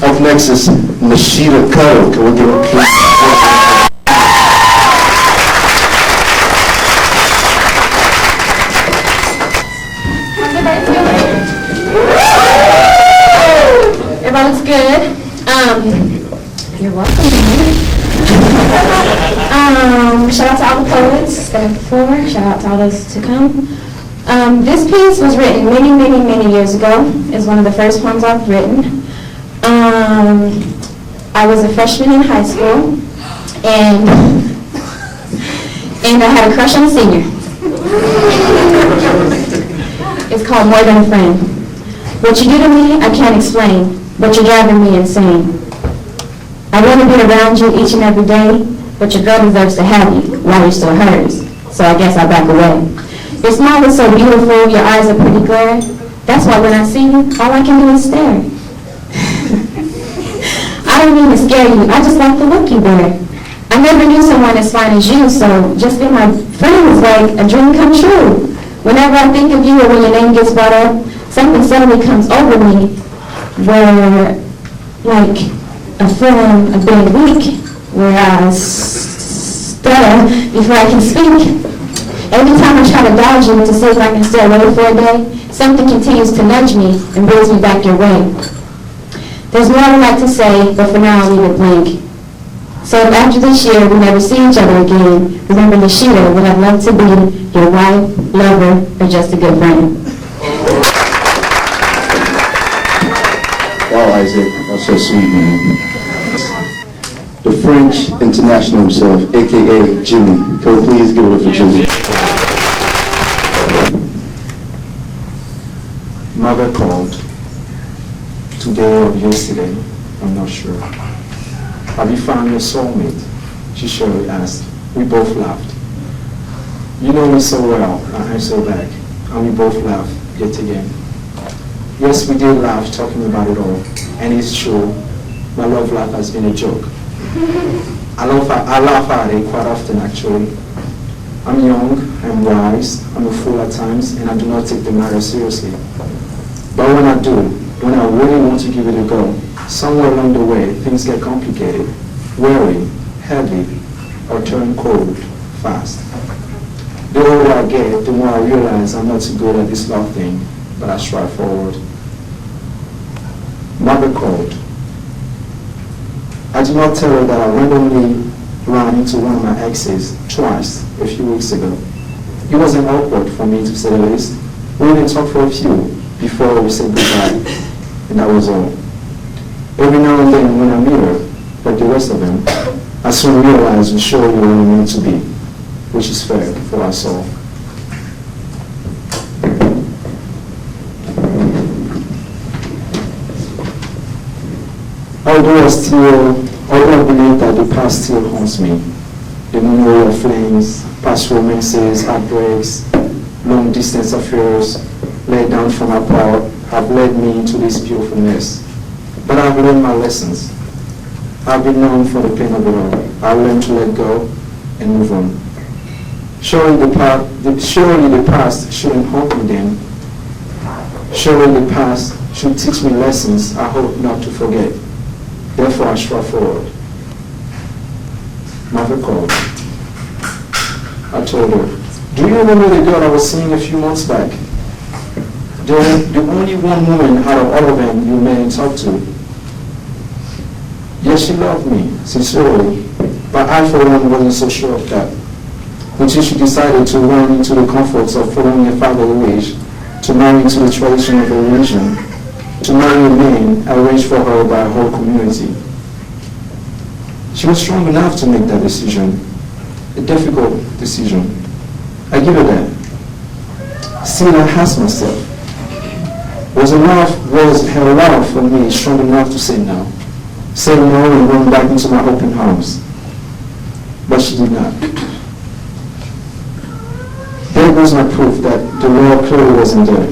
Up next is Nashida Cuttle. Can we give a please? Everybody looks good. You're welcome. Shout out to all the poets that have performed. Shout out to all those to come. This piece was written many, many, many years ago. It's one of the first poems I've written. I was a freshman in high school, and I had a crush on a senior. It's called More Than a Friend. What you do to me, I can't explain, but you're driving me insane. I want to be around you each and every day, but your girl deserves to have you while you're still hers, so I guess I'll back away. Your smile is so beautiful, your eyes are pretty glare. That's why when I see you, all I can do is stare. I don't mean to scare you, I just like the look you wear. I never knew someone as fine as you, so just being my friend is like a dream come true. Whenever I think of you or when your name gets brought up, something suddenly comes over me where, like, a feeling of being weak, where I stutter before I can speak. Every time I try to dodge you to see if I can stay away for a day, something continues to nudge me and brings me back your way. There's more I'd like to say, but for now I'll leave it blank. So if after this year we never see each other again, remember Nashida would have loved to be your wife, lover, or just a good friend. Wow, Isaac, that's so sweet, man. The French International himself, a.k.a. Jimmy. Can we please give it up for Jimmy? Mother called today or yesterday, I'm not sure. Have you found your soulmate? She surely asked. We both laughed. You know me so well, I answered back, and we both laughed yet again. Yes, we did laugh talking about it all, and it's true, my love life has been a joke. I laugh at it quite often actually. I'm young, I'm wise, I'm a fool at times, and I do not take the matter seriously. But when I do, when I really want to give it a go, somewhere along the way things get complicated, weary, heavy, or turn cold, fast. The older I get, the more I realize I'm not too good at this love thing, but I strive forward. Mother called. I did not tell her that I randomly ran into one of my exes twice a few weeks ago. It wasn't awkward for me to say the least. We only talked for a few before we said goodbye, and that was all. Every now and then when I meet her, like the rest of them, I soon realize we surely were meant to be, which is fair for us all. Although I believe that the past still haunts me, the memory of flames, past romances, heartbreaks, long distance affairs, laid down from apart, have led me into this beautiful mess. But I've learned my lessons. I've been known for the pain of it all. I've learned to let go and move on. Surely the past shouldn't haunt me then. Surely the past should teach me lessons I hope not to forget. Therefore I strive forward. Mother called. I told her, do you remember the girl I was seeing a few months back? The only one woman out of all of them you met and talked to. Yes, she loved me, sincerely, but I for one wasn't so sure of that. Until she decided to run into the comforts of following her father's wish, to marry into the tradition of her religion, to marry a man arranged for her by a whole community. She was strong enough to make that decision, a difficult decision. I give her that. Still, I asked myself, was her love for me strong enough to say no? Say no and run back into my open arms? But she did not. There goes my proof that the law clearly wasn't there.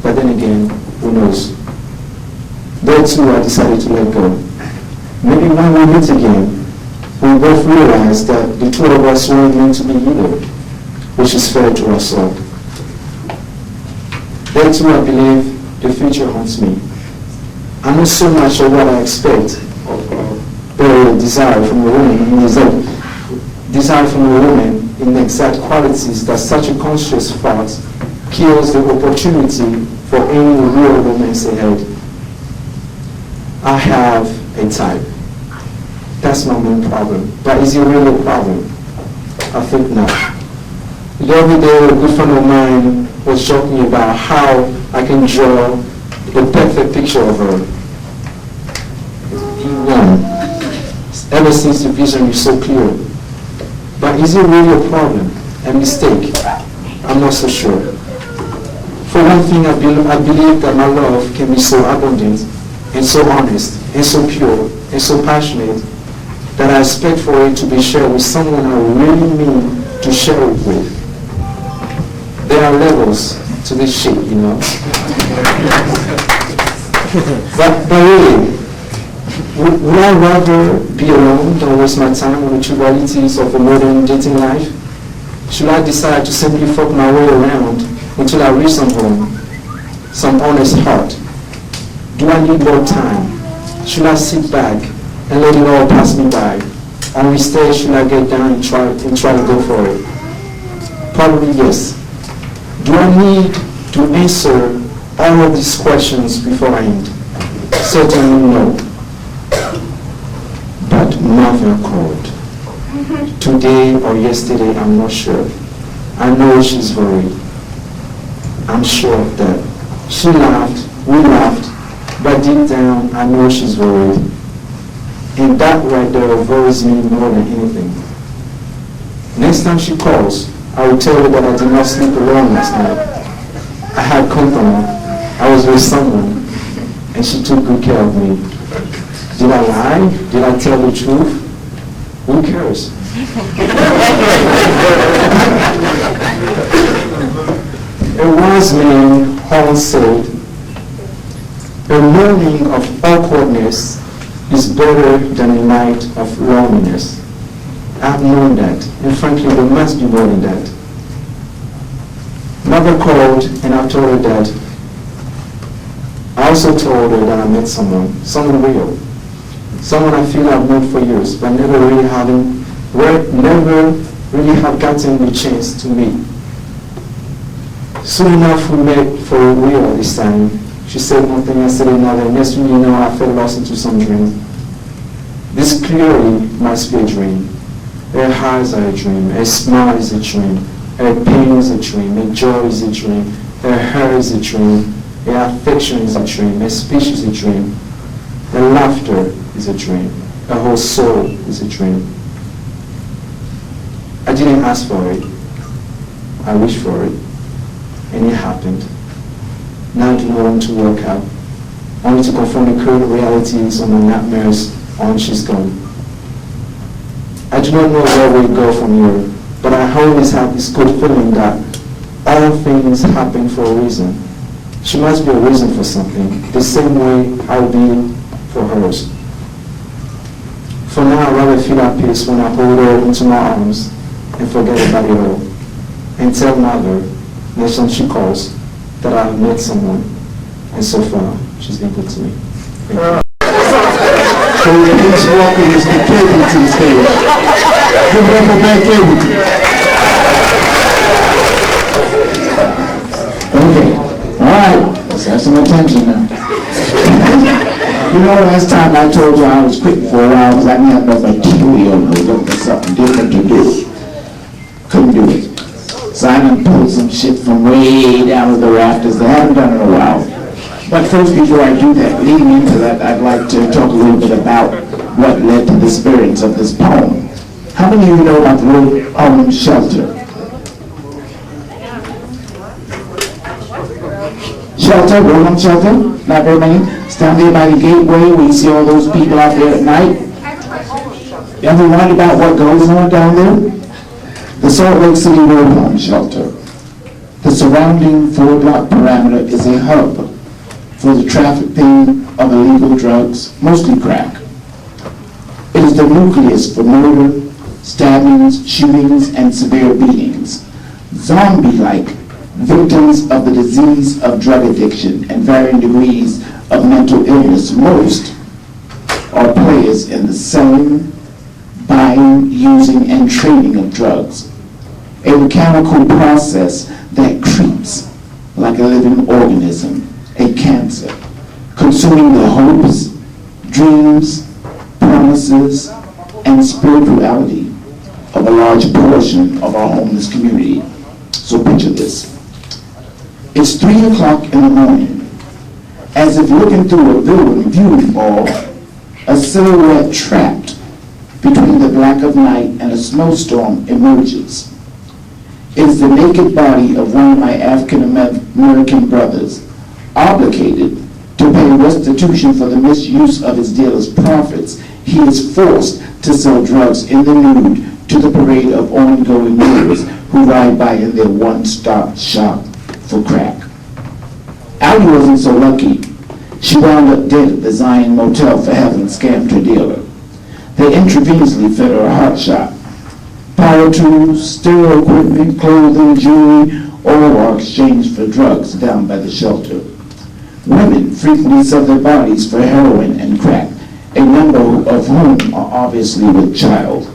But then again, who knows? There too I decided to let go. Maybe when we meet again, we both realize that the two of us weren't meant to be either, which is fair to us all. There too I believe the future haunts me. I know so much of what I expect, or desire from a woman, desire from a woman in exact qualities that such a conscious thought kills the opportunity for any real romance ahead. I have a type. That's my main problem. But is it really a problem? I think not. The other day, a good friend of mine was joking about how I can draw the perfect picture of her. Ever since the vision is so clear. But is it really a problem? A mistake? I'm not so sure. For one thing, I believe that my love can be so abundant and so honest and so pure and so passionate that I expect for it to be shared with someone I really mean to share it with. There are levels to this shit, you know. But really, would I rather be alone than waste my time on the trivialities of a modern dating life? Should I decide to simply fuck my way around until I reach some home, some honest heart? Do I need more time? Should I sit back and let it all pass me by? Or instead, should I get down and try to go for it? Probably yes. Do I need to answer all of these questions beforehand? Certainly no. But mother called. Today or yesterday, I'm not sure. I know she's worried. I'm sure of that. She laughed, we laughed, but deep down, I know she's worried. And that right there worries me more than anything. Next time she calls, I will tell her that I did not sleep alone last night. I had company. I was with someone, and she took good care of me. Did I lie? Did I tell the truth? Who cares? A wise man once said, a morning of awkwardness is better than a night of loneliness. I've known that, and frankly, there must be more than that. Mother called, and I told her that. I also told her that I met someone real, someone I feel I've known for years, but never really have gotten the chance to meet. Soon enough, we met for real this time. She said one thing, I said another, and next thing you know, I fell lost into some dream. This clearly must be a dream. Her eyes are a dream, her smile is a dream, her pain is a dream, her joy is a dream, her hair is a dream, her affection is a dream, her speech is a dream, her laughter is a dream, her whole soul is a dream. I didn't ask for it, I wished for it, and it happened. Now I do not want to work out, only to confront the cruel realities of my nightmares on she's gone. I do not know where we go from here, but I always have this good feeling that all things happen for a reason. She must be a reason for something, the same way I'll be for hers. For now, I rather feel at peace when I hold her into my arms and forget about it all, and tell mother, next time she calls, that I have met someone, and so far, she's been good to me. Thank you. So please welcome Mr. Kevin to the stage. Give it up for Matt Kevin. Okay, all right, let's have some attention now. You know, last time I told you I was quitting for a while because I didn't have no material, looking for something different to do. Couldn't do it. Simon pulled some shit from way down to the rafters that I haven't done in a while. But first, before I do that, leading into that, I'd like to talk a little bit about what led to the experience of this poem. How many of you know about the little poem Shelter? Shelter, Roman Shelter? Not very many. It's down there by the gateway where you see all those people out there at night. You ever wondered about what goes on down there? The Salt Lake City Road Home Shelter. The surrounding 4-block parameter is a hub for the trafficking of illegal drugs, mostly crack. It is the nucleus for murder, stabbings, shootings, and severe beatings. Zombie-like victims of the disease of drug addiction and varying degrees of mental illness. Most are players in the selling, buying, using, and trading of drugs, a mechanical process that creeps like a living organism, a cancer, consuming the hopes, dreams, promises, and spirituality of a large portion of our homeless community. So picture this. It's 3 o'clock in the morning. As if looking through a viewing ball, a silhouette trapped between the black of night and a snowstorm emerges. It is the naked body of one of my African American brothers, obligated to pay restitution for the misuse of his dealer's profits. He is forced to sell drugs in the nude to the parade of ongoing neighbors who ride by in their one-stop shop for crack. Allie wasn't so lucky. She wound up dead at the Zion Motel for having scammed her dealer. They intravenously fed her a hot shot. Power tools, stereo equipment, clothing, jewelry, all are exchanged for drugs down by the shelter. Women frequently sell their bodies for heroin and crack, a number of whom are obviously with child.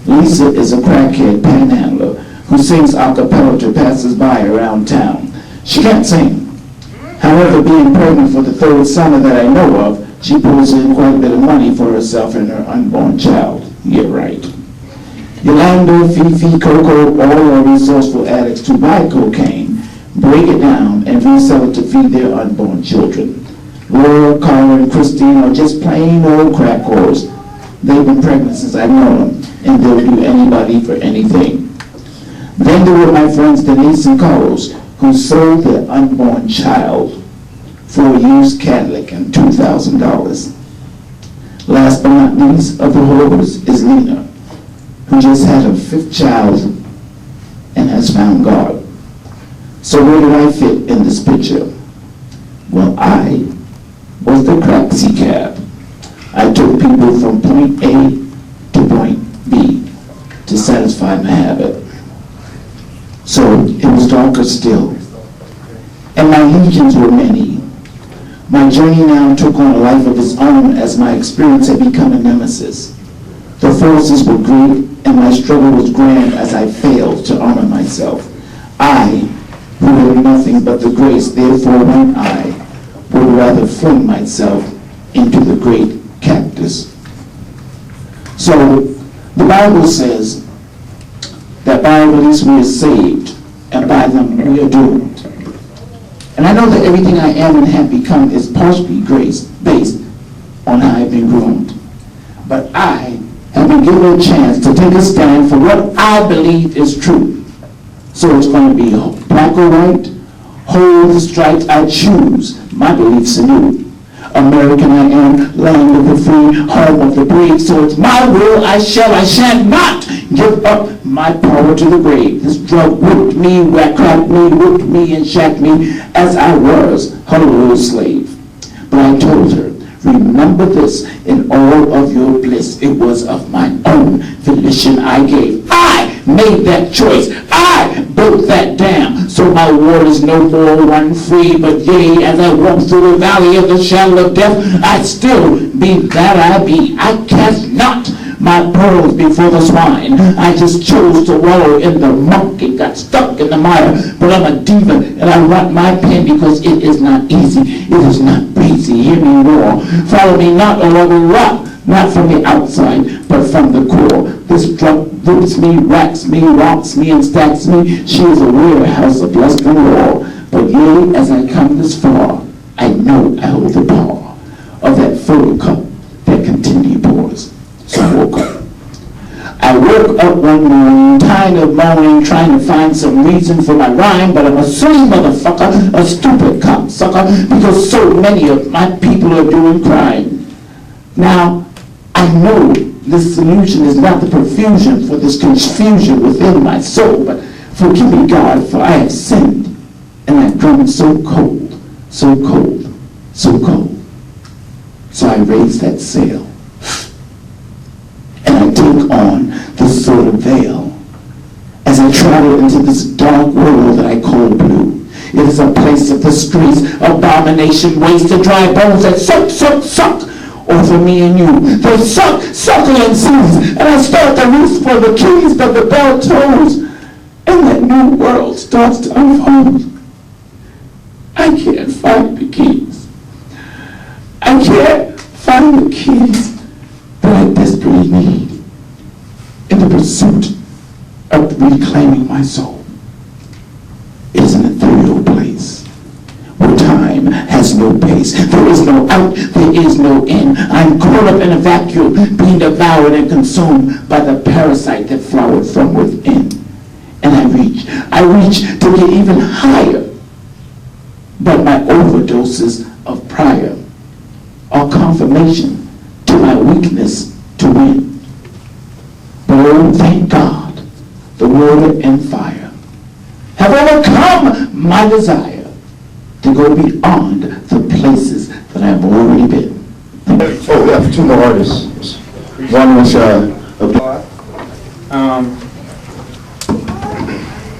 Lisa is a crackhead panhandler who sings a cappella to passers-by around town. She can't sing. However, being pregnant for the third son that I know of, she pulls in quite a bit of money for herself and her unborn child. Yeah, right. Yolanda, Fifi, Coco, all are resourceful addicts who buy cocaine, break it down, and resell it to feed their unborn children. Laura, Carla, and Christine are just plain old crack whores. They've been pregnant since I've known them, and they'll do anybody for anything. Then there were my friends Denise and Carlos, who sold their unborn child for a used Cadillac and $2,000. Last but not least of the whores is Lena, who just had her 5th child and has found God. So where did I fit in this picture? Well, I was the cracksy cab. I took people from point A to point B to satisfy my habit. So it was darker still, and my legions were many. My journey now took on a life of its own as my experience had become a nemesis. The forces were great, and my struggle was grand as I failed to honor myself. I, who had nothing but the grace, therefore when I would rather fling myself into the great cactus. So the Bible says that by release we are saved, and by them we are doomed. And I know that everything I am and have become is partially based on how I've been groomed. But I have been given a chance to take a stand for what I believe is true. So it's going to be black or white, hold the stripes, I choose my beliefs anew. American I am, land of the free, home of the brave, so it's my will I shall not give up my power to the grave. This drug whipped me, cracked me, whipped me, and shacked me as I was her little slave. But I told her, remember this, in all of your bliss, it was of my own volition I gave. I made that choice. I built that dam, so my waters no more run free. But yea, as I walk through the valley of the shadow of death, I still be that I be. I cast not my pearls before the swine. I just chose to wallow in the muck and got stuck in the mire. But I'm a demon, and I write my pen because it is not easy. It is not breezy. Hear me roar. Follow me not along the rock, not from the outside, but from the core. This drug whips me, racks me, rocks me, and stacks me. She is a warehouse of lust and war. But yea, as I come this far, I know I hold the power of that full cup that continually pours. So I woke up. I woke up one morning, tired of moaning, trying to find some reason for my rhyme, but I'm a silly motherfucker, a stupid cocksucker, because so many of my people are doing crime. Now, I know this solution is not the profusion for this confusion within my soul, but forgive me, God, for I have sinned, and I've grown so cold, so cold, so cold. So I raise that sail, and I take on this sort of veil as I travel into this dark world that I call blue. It is a place of the streets, abomination, waste, the dry bones that suck over me and you. They suckling seas, and I start the roof for the keys, but the bell tolls, and that new world starts to unfold. I can't find the keys. I can't find the keys that I desperately need in the pursuit of reclaiming my soul. It is an ethereal place where time has no pace. There is no out, there is no in. I'm caught up in a vacuum, being devoured and consumed by the parasite that flowered from within. And I reach to get even higher. But my overdoses of prior are confirmation to my weakness to win. But oh, thank God, the water and fire have overcome my desire to go beyond the places that I've already been. Oh, we have two more artists. One was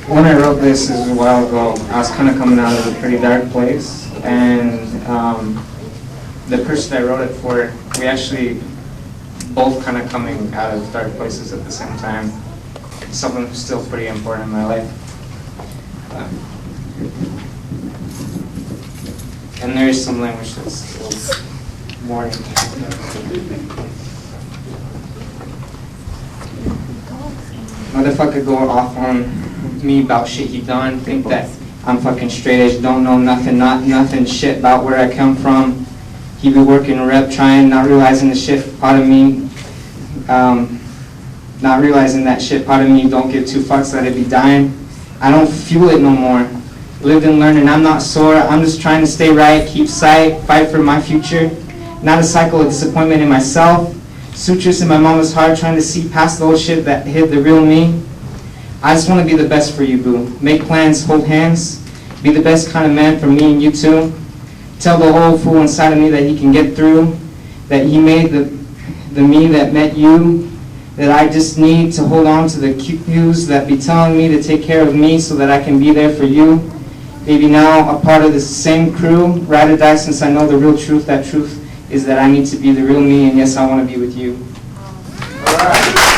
when I wrote this a while ago, I was kind of coming out of a pretty dark place, and the person I wrote it for, we actually both kind of coming out of dark places at the same time. Something still pretty important in my life. And there is some language that's still warning. Motherfucker go off on me about shit he done, think that I'm fucking straight edge, don't know nothing, not nothing shit about where I come from. He be working a rep, trying, not realizing the shit part of me, not realizing that shit part of me don't give two fucks that it be dying. I don't fuel it no more. Lived and learned, and I'm not sore. I'm just trying to stay right, keep sight, fight for my future. Not a cycle of disappointment in myself. Sutures in my mama's heart, trying to see past the old shit that hid the real me. I just want to be the best for you, boo. Make plans, hold hands. Be the best kind of man for me and you too. Tell the whole fool inside of me that he can get through. That he made the me that met you. That I just need to hold on to the cues that be telling me to take care of me so that I can be there for you. Maybe now a part of the same crew. Ride or die, since I know the real truth. That truth is that I need to be the real me, and yes, I want to be with you. All right.